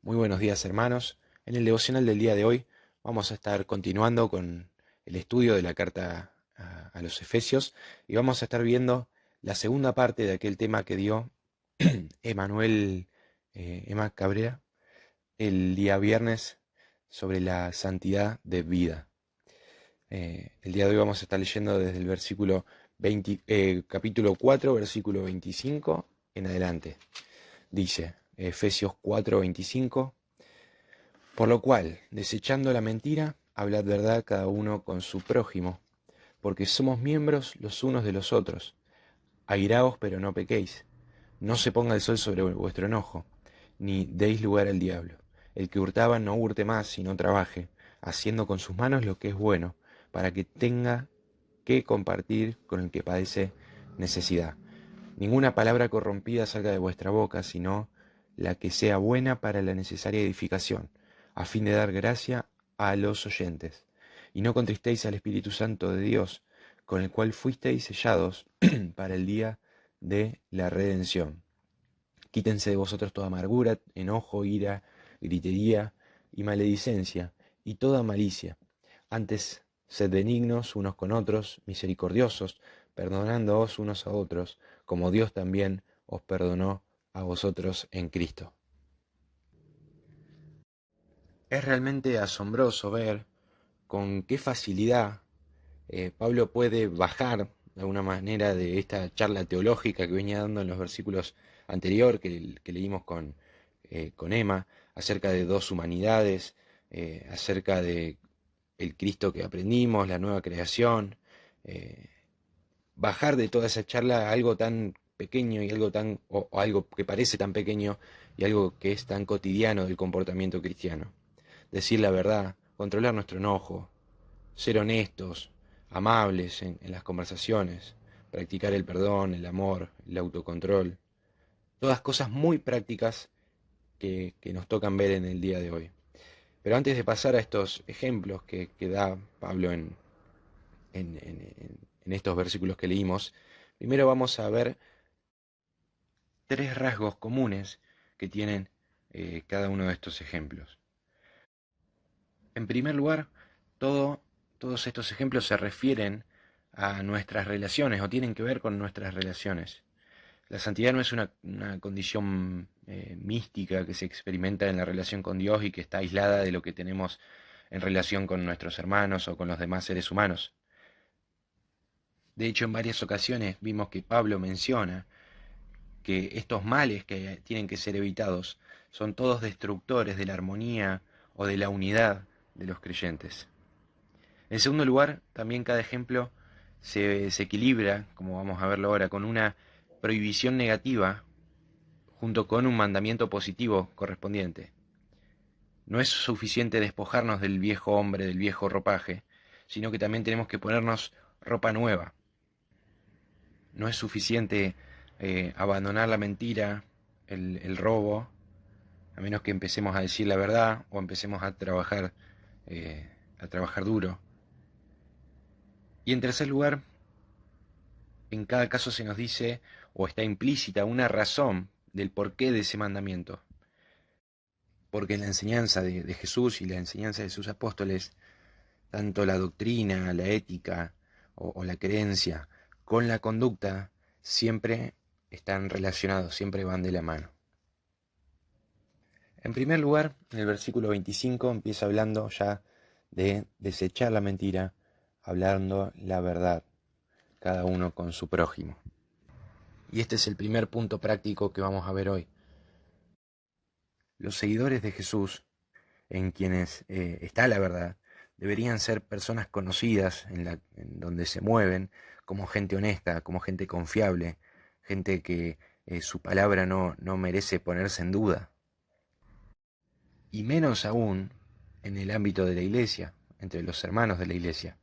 Muy buenos días, hermanos. En el devocional del día de hoy vamos a estar continuando con el estudio de la carta a los Efesios y vamos a estar viendo la segunda parte de aquel tema que dio Emanuel, Emma Cabrera el día viernes sobre la santidad de vida. El día de hoy vamos a estar leyendo desde el versículo 20, capítulo 4, versículo 25 en adelante. Dice Efesios 4:25. Por lo cual, desechando la mentira, hablad verdad cada uno con su prójimo, porque somos miembros los unos de los otros. Airaos, pero no pequéis. No se ponga el sol sobre vuestro enojo, ni deis lugar al diablo. El que hurtaba no hurte más, sino trabaje, haciendo con sus manos lo que es bueno, para que tenga que compartir con el que padece necesidad. Ninguna palabra corrompida salga de vuestra boca, sino la que sea buena para la necesaria edificación, a fin de dar gracia a los oyentes. Y no contristéis al Espíritu Santo de Dios, con el cual fuisteis sellados para el día de la redención. Quítense de vosotros toda amargura, enojo, ira, gritería y maledicencia, y toda malicia. Antes, sed benignos unos con otros, misericordiosos, perdonándoos unos a otros, como Dios también os perdonó a vosotros en Cristo. Es realmente asombroso ver con qué facilidad Pablo puede bajar de alguna manera de esta charla teológica que venía dando en los versículos anteriores que leímos con Emma, acerca de dos humanidades, acerca de el Cristo que aprendimos, la nueva creación, eh, bajar de toda esa charla a algo tan pequeño y o algo que parece tan pequeño y algo que es tan cotidiano del comportamiento cristiano. Decir la verdad, controlar nuestro enojo, ser honestos, amables en las conversaciones, practicar el perdón, el amor, el autocontrol, todas cosas muy prácticas que nos tocan ver en el día de hoy. Pero antes de pasar a estos ejemplos que da Pablo en estos versículos que leímos, primero vamos a ver tres rasgos comunes que tienen cada uno de estos ejemplos. En primer lugar, todos estos ejemplos se refieren a nuestras relaciones o tienen que ver con nuestras relaciones. La santidad no es una condición mística que se experimenta en la relación con Dios y que está aislada de lo que tenemos en relación con nuestros hermanos o con los demás seres humanos. De hecho, en varias ocasiones vimos que Pablo menciona que estos males que tienen que ser evitados son todos destructores de la armonía o de la unidad de los creyentes. En segundo lugar, también cada ejemplo se equilibra, como vamos a verlo ahora, con una prohibición negativa junto con un mandamiento positivo correspondiente. No es suficiente despojarnos del viejo hombre, del viejo ropaje, sino que también tenemos que ponernos ropa nueva. No es suficiente abandonar la mentira, el robo, a menos que empecemos a decir la verdad o empecemos a trabajar duro. Y en tercer lugar, en cada caso se nos dice o está implícita una razón del porqué de ese mandamiento. Porque en la enseñanza de Jesús y la enseñanza de sus apóstoles, tanto la doctrina, la ética o la creencia con la conducta siempre están relacionados, siempre van de la mano. En primer lugar, en el versículo 25 empieza hablando ya de desechar la mentira, hablando la verdad, cada uno con su prójimo. Y este es el primer punto práctico que vamos a ver hoy. Los seguidores de Jesús, en quienes está la verdad, deberían ser personas conocidas en donde se mueven, como gente honesta, como gente confiable, gente que su palabra no merece ponerse en duda. Y menos aún en el ámbito de la iglesia, entre los hermanos de la iglesia.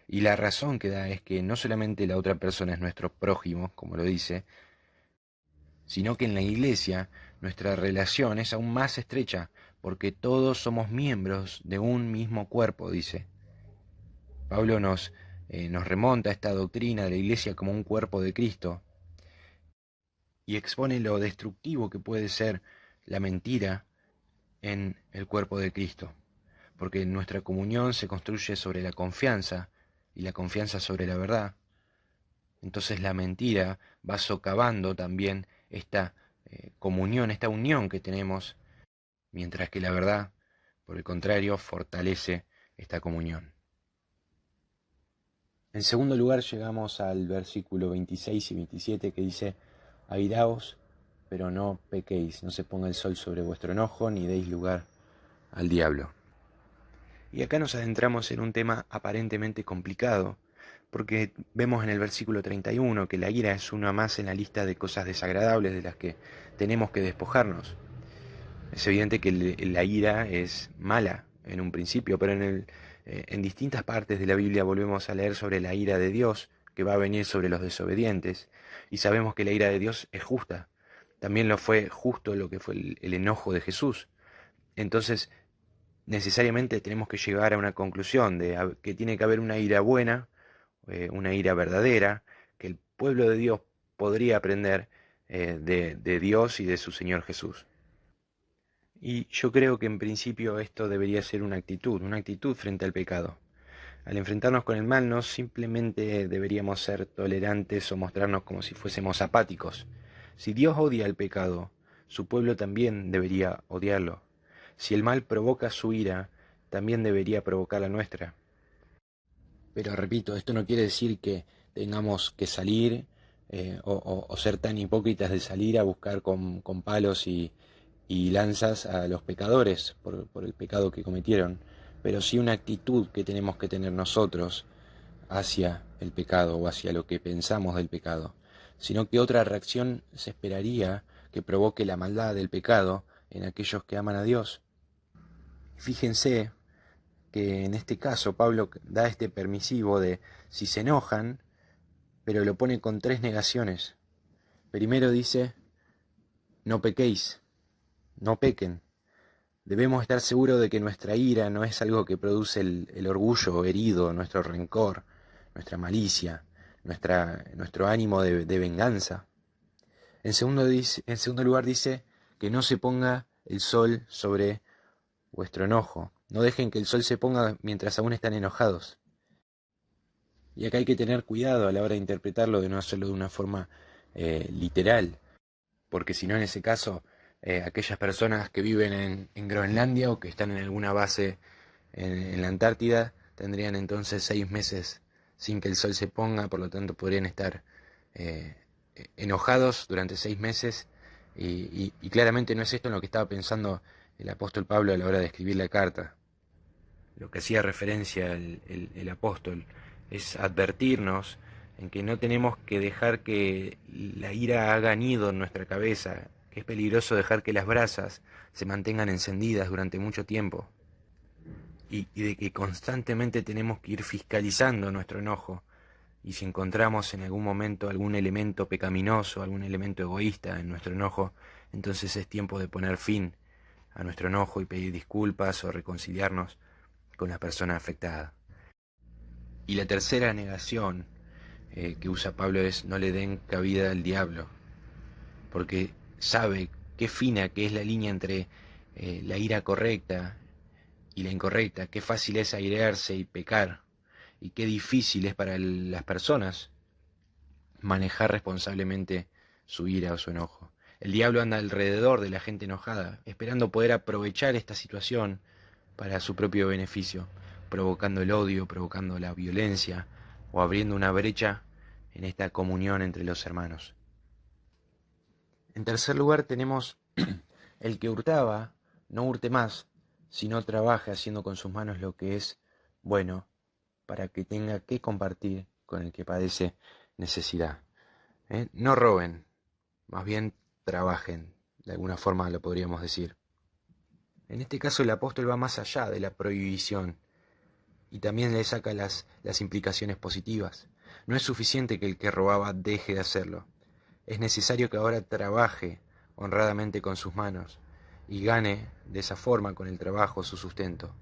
Y la razón que da es que no solamente la otra persona es nuestro prójimo, como lo dice, sino que en la iglesia nuestra relación es aún más estrecha, porque todos somos miembros de un mismo cuerpo, dice. Pablo nos remonta a esta doctrina de la iglesia como un cuerpo de Cristo y expone lo destructivo que puede ser la mentira en el cuerpo de Cristo, porque nuestra comunión se construye sobre la confianza y la confianza sobre la verdad. Entonces la mentira va socavando también esta comunión, esta unión que tenemos, mientras que la verdad, por el contrario, fortalece esta comunión. En segundo lugar llegamos al versículo 26 y 27 que dice: airaos, pero no pequéis, no se ponga el sol sobre vuestro enojo, ni deis lugar al diablo. Y acá nos adentramos en un tema aparentemente complicado, porque vemos en el versículo 31 que la ira es una más en la lista de cosas desagradables de las que tenemos que despojarnos. Es evidente que la ira es mala en un principio, pero en distintas partes de la Biblia volvemos a leer sobre la ira de Dios que va a venir sobre los desobedientes, y sabemos que la ira de Dios es justa. También lo fue justo lo que fue el enojo de Jesús. Entonces, necesariamente tenemos que llegar a una conclusión de que tiene que haber una ira buena, una ira verdadera, que el pueblo de Dios podría aprender de Dios y de su Señor Jesús. Y yo creo que en principio esto debería ser una actitud frente al pecado. Al enfrentarnos con el mal no simplemente deberíamos ser tolerantes o mostrarnos como si fuésemos apáticos. Si Dios odia el pecado, su pueblo también debería odiarlo. Si el mal provoca su ira, también debería provocar la nuestra. Pero repito, esto no quiere decir que tengamos que salir o ser tan hipócritas de salir a buscar con palos y lanzas a los pecadores por el pecado que cometieron, pero sí una actitud que tenemos que tener nosotros hacia el pecado o hacia lo que pensamos del pecado, sino que otra reacción se esperaría que provoque la maldad del pecado en aquellos que aman a Dios. Fíjense que en este caso Pablo da este permisivo de si se enojan, pero lo pone con tres negaciones. Primero dice: no pequéis, no pequen. Debemos estar seguros de que nuestra ira no es algo que produce el orgullo herido, nuestro rencor, nuestra malicia, nuestro ánimo de venganza. En segundo lugar dice que no se ponga el sol sobre vuestro enojo. No dejen que el sol se ponga mientras aún están enojados. Y acá hay que tener cuidado a la hora de interpretarlo, de no hacerlo de una forma literal, porque si no, en ese caso, aquellas personas que viven en Groenlandia o que están en alguna base en la Antártida tendrían entonces 6 meses sin que el sol se ponga, por lo tanto podrían estar eh, enojados durante 6 meses, y claramente no es esto en lo que estaba pensando el apóstol Pablo a la hora de escribir la carta. Lo que hacía referencia el apóstol es advertirnos en que no tenemos que dejar que la ira haga nido en nuestra cabeza, que es peligroso dejar que las brasas se mantengan encendidas durante mucho tiempo, y de que constantemente tenemos que ir fiscalizando nuestro enojo, y si encontramos en algún momento algún elemento pecaminoso, algún elemento egoísta en nuestro enojo, entonces es tiempo de poner fin a nuestro enojo y pedir disculpas o reconciliarnos con la persona afectada. Y la tercera negación que usa Pablo es: no le den cabida al diablo, porque sabe qué fina que es la línea entre la ira correcta y la incorrecta, qué fácil es airearse y pecar, y qué difícil es para las personas manejar responsablemente su ira o su enojo. El diablo anda alrededor de la gente enojada, esperando poder aprovechar esta situación para su propio beneficio, provocando el odio, provocando la violencia o abriendo una brecha en esta comunión entre los hermanos. En tercer lugar tenemos: el que hurtaba, no hurte más, sino trabaje haciendo con sus manos lo que es bueno, para que tenga que compartir con el que padece necesidad. No roben, más bien trabajen, de alguna forma lo podríamos decir. En este caso el apóstol va más allá de la prohibición y también le saca las implicaciones positivas. No es suficiente que el que robaba deje de hacerlo. Es necesario que ahora trabaje honradamente con sus manos y gane de esa forma con el trabajo su sustento.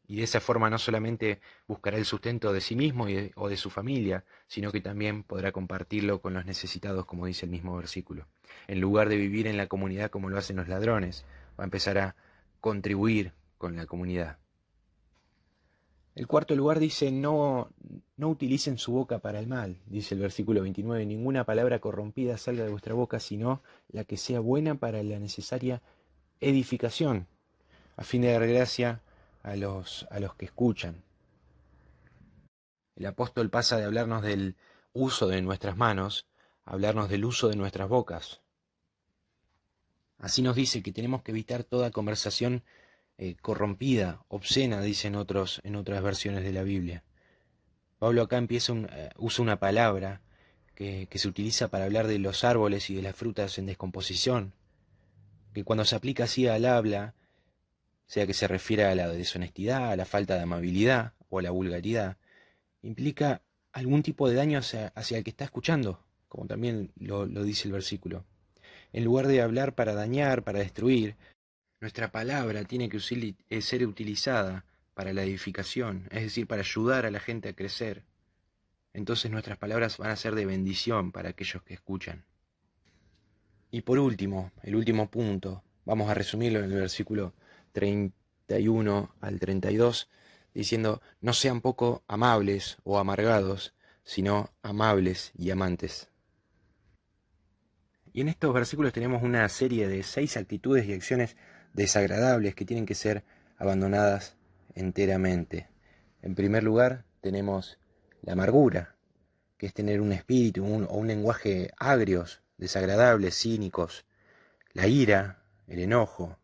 Y de esa forma no solamente buscará el sustento de sí mismo o de su familia, sino que también podrá compartirlo con los necesitados, como dice el mismo versículo, en lugar de vivir en la comunidad como lo hacen los ladrones, va a empezar a contribuir con la comunidad. El cuarto lugar dice, no utilicen su boca para el mal, dice el versículo 29, ninguna palabra corrompida salga de vuestra boca, sino la que sea buena para la necesaria edificación, a fin de dar gracia a los que escuchan. El apóstol pasa de hablarnos del uso de nuestras manos a hablarnos del uso de nuestras bocas. Así nos dice que tenemos que evitar toda conversación corrompida, obscena, dicen en otras versiones de la Biblia. Pablo acá usa una palabra que se utiliza para hablar de los árboles y de las frutas en descomposición, que cuando se aplica así al habla, sea que se refiera a la deshonestidad, a la falta de amabilidad o a la vulgaridad, implica algún tipo de daño hacia el que está escuchando, como también lo dice el versículo. En lugar de hablar para dañar, para destruir, nuestra palabra tiene que ser utilizada para la edificación, es decir, para ayudar a la gente a crecer. Entonces nuestras palabras van a ser de bendición para aquellos que escuchan. Y por último, el último punto, vamos a resumirlo en el versículo 31 al 32, diciendo, no sean poco amables o amargados, sino amables y amantes. Y en estos versículos tenemos una serie de 6 actitudes y acciones desagradables que tienen que ser abandonadas enteramente. En primer lugar, tenemos la amargura, que es tener un espíritu o un lenguaje agrios, desagradables, cínicos. La ira, el enojo,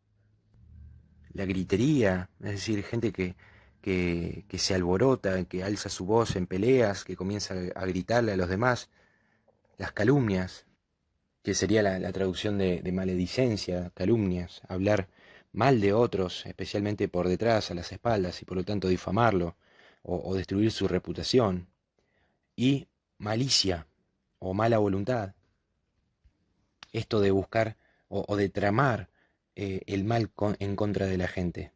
la gritería, es decir, gente que se alborota, que alza su voz en peleas, que comienza a gritarle a los demás. Las calumnias, que sería la traducción de maledicencia, calumnias, hablar mal de otros, especialmente por detrás, a las espaldas, y por lo tanto difamarlo o destruir su reputación. Y malicia o mala voluntad, esto de buscar o de tramar el mal en contra de la gente.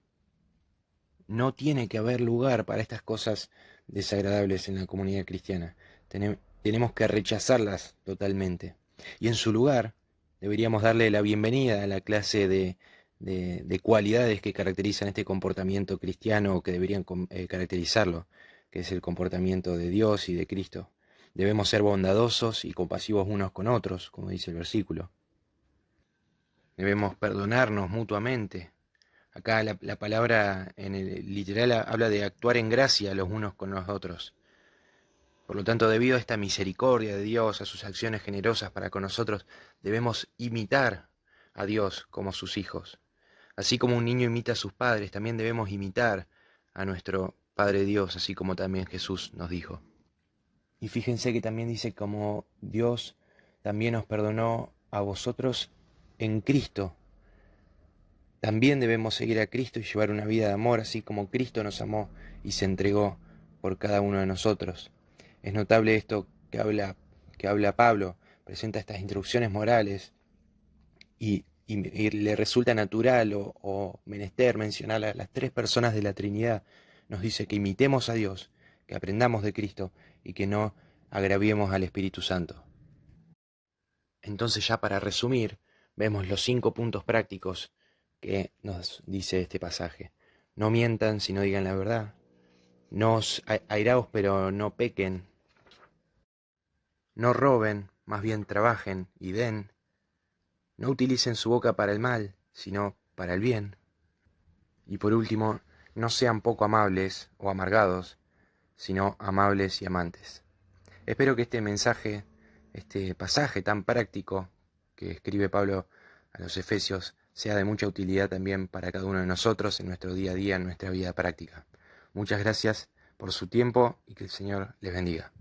No tiene que haber lugar para estas cosas desagradables en la comunidad cristiana. Tenemos que rechazarlas totalmente. Y en su lugar, deberíamos darle la bienvenida a la clase de cualidades que caracterizan este comportamiento cristiano o que deberían caracterizarlo, que es el comportamiento de Dios y de Cristo. Debemos ser bondadosos y compasivos unos con otros, como dice el versículo. Debemos perdonarnos mutuamente. Acá la palabra en el literal habla de actuar en gracia los unos con los otros. Por lo tanto, debido a esta misericordia de Dios, a sus acciones generosas para con nosotros, debemos imitar a Dios como sus hijos. Así como un niño imita a sus padres, también debemos imitar a nuestro Padre Dios, así como también Jesús nos dijo. Y fíjense que también dice como Dios también os perdonó a vosotros en Cristo. También debemos seguir a Cristo y llevar una vida de amor, así como Cristo nos amó y se entregó por cada uno de nosotros. Es notable esto que habla Pablo, presenta estas instrucciones morales y le resulta natural o menester mencionar a las 3 personas de la Trinidad. Nos dice que imitemos a Dios, que aprendamos de Cristo y que no agraviemos al Espíritu Santo. Entonces, ya para resumir, vemos los 5 puntos prácticos que nos dice este pasaje. No mientan, sino digan la verdad. No os airaos, pero no pequen. No roben, más bien trabajen y den. No utilicen su boca para el mal, sino para el bien. Y por último, no sean poco amables o amargados, sino amables y amantes. Espero que este pasaje tan práctico que escribe Pablo a los Efesios, sea de mucha utilidad también para cada uno de nosotros en nuestro día a día, en nuestra vida práctica. Muchas gracias por su tiempo y que el Señor les bendiga.